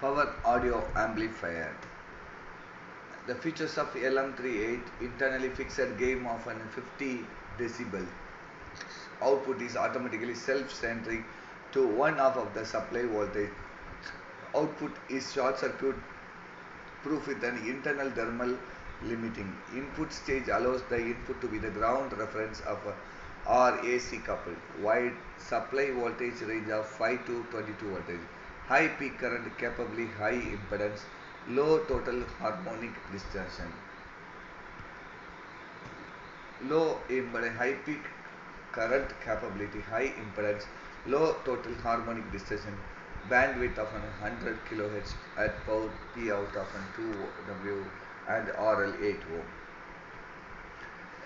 Power audio amplifier. The features of LM38 internally fixed gain of an 50 decibel. Output is automatically self-centering to one half of the supply voltage. Output is short circuit proof with an internal thermal limiting. Input stage allows the input to be the ground reference of or AC coupled. Wide supply voltage range of 5 to 22 voltage. High peak current capably high impedance. Low total harmonic distortion. Low impedance, high peak current capability, high impedance, low total harmonic distortion, bandwidth of 100 kHz at power P out of 2 W and RL 8 ohm.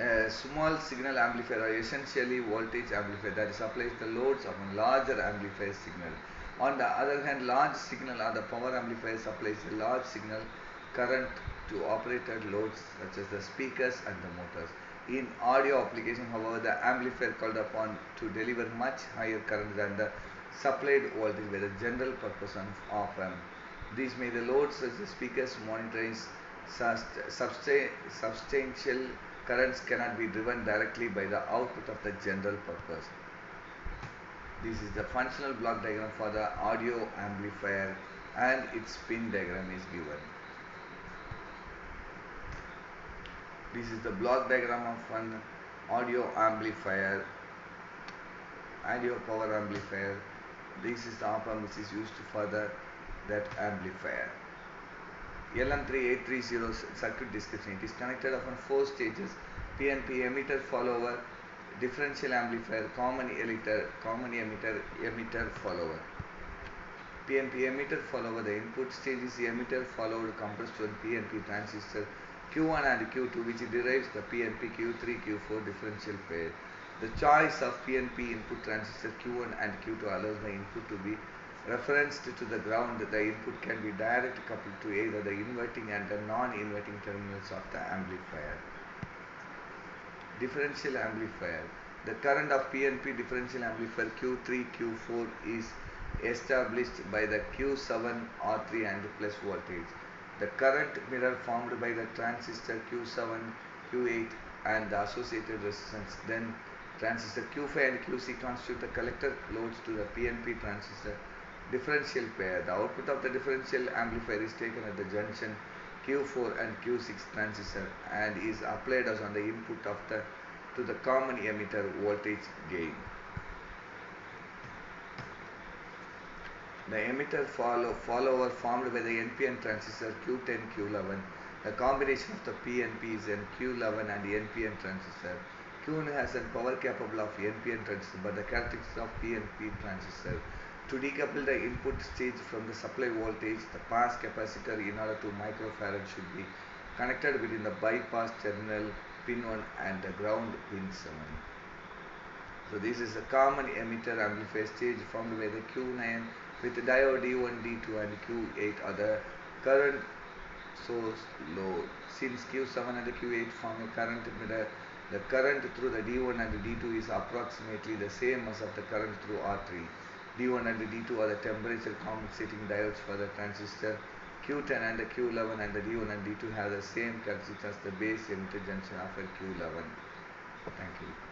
A small signal amplifier are essentially voltage amplifier that supplies the loads of a larger amplifier signal. On the other hand, large signal or the power amplifier supplies a large signal current to operated loads such as the speakers and the motors. In audio application, however, the amplifier called upon to deliver much higher current than the supplied voltage by the general purpose of these may the loads such as speakers, monitors, substantial currents cannot be driven directly by the output of the general purpose. This is the functional block diagram for the audio amplifier and its pin diagram is given. This is the block diagram of an audio amplifier, audio power amplifier. This is the op-amp which is used for that amplifier. LM3830 circuit description. It is connected upon 4 stages: PNP emitter, follower, differential amplifier, common emitter, follower. PNP emitter follower. The input stage is the emitter followed compressed to a PNP transistor Q1 and Q2, which derives the PNP Q3 Q4 differential pair. The choice of PNP input transistor Q1 and Q2 allows the input to be referenced to the ground. The input can be directly coupled to either the inverting and the non-inverting terminals of the amplifier. Differential amplifier. The current of PNP differential amplifier Q3 Q4 is established by the Q7 R3 and plus voltage. The current mirror formed by the transistor Q7, Q8 and the associated resistance. Then transistor Q5 and QC constitute the collector loads to the PNP transistor differential pair. The output of the differential amplifier is taken at the junction Q4 and Q6 transistor and is applied as on the input of to the common emitter voltage gain. The emitter follower formed by the NPN transistor Q10 Q11. The combination of the PNP is an Q11 and NPN transistor. Q1 has a power capable of NPN transistor but the characteristics of PNP transistor. To decouple the input stage from the supply voltage, the pass capacitor in order to microfarad should be connected between the bypass terminal pin 1 and the ground pin 7. So this is a common emitter amplifier stage formed by the Q9 with the diode D1, D2 and Q8 are the current source load. Since Q7 and the Q8 form a current mirror, the current through the D1 and the D2 is approximately the same as of the current through R3. D1 and the D2 are the temperature compensating diodes for the transistor. Q10 and the Q11 and the D1 and D2 have the same characteristics as the base emitter junction of a Q11. Thank you.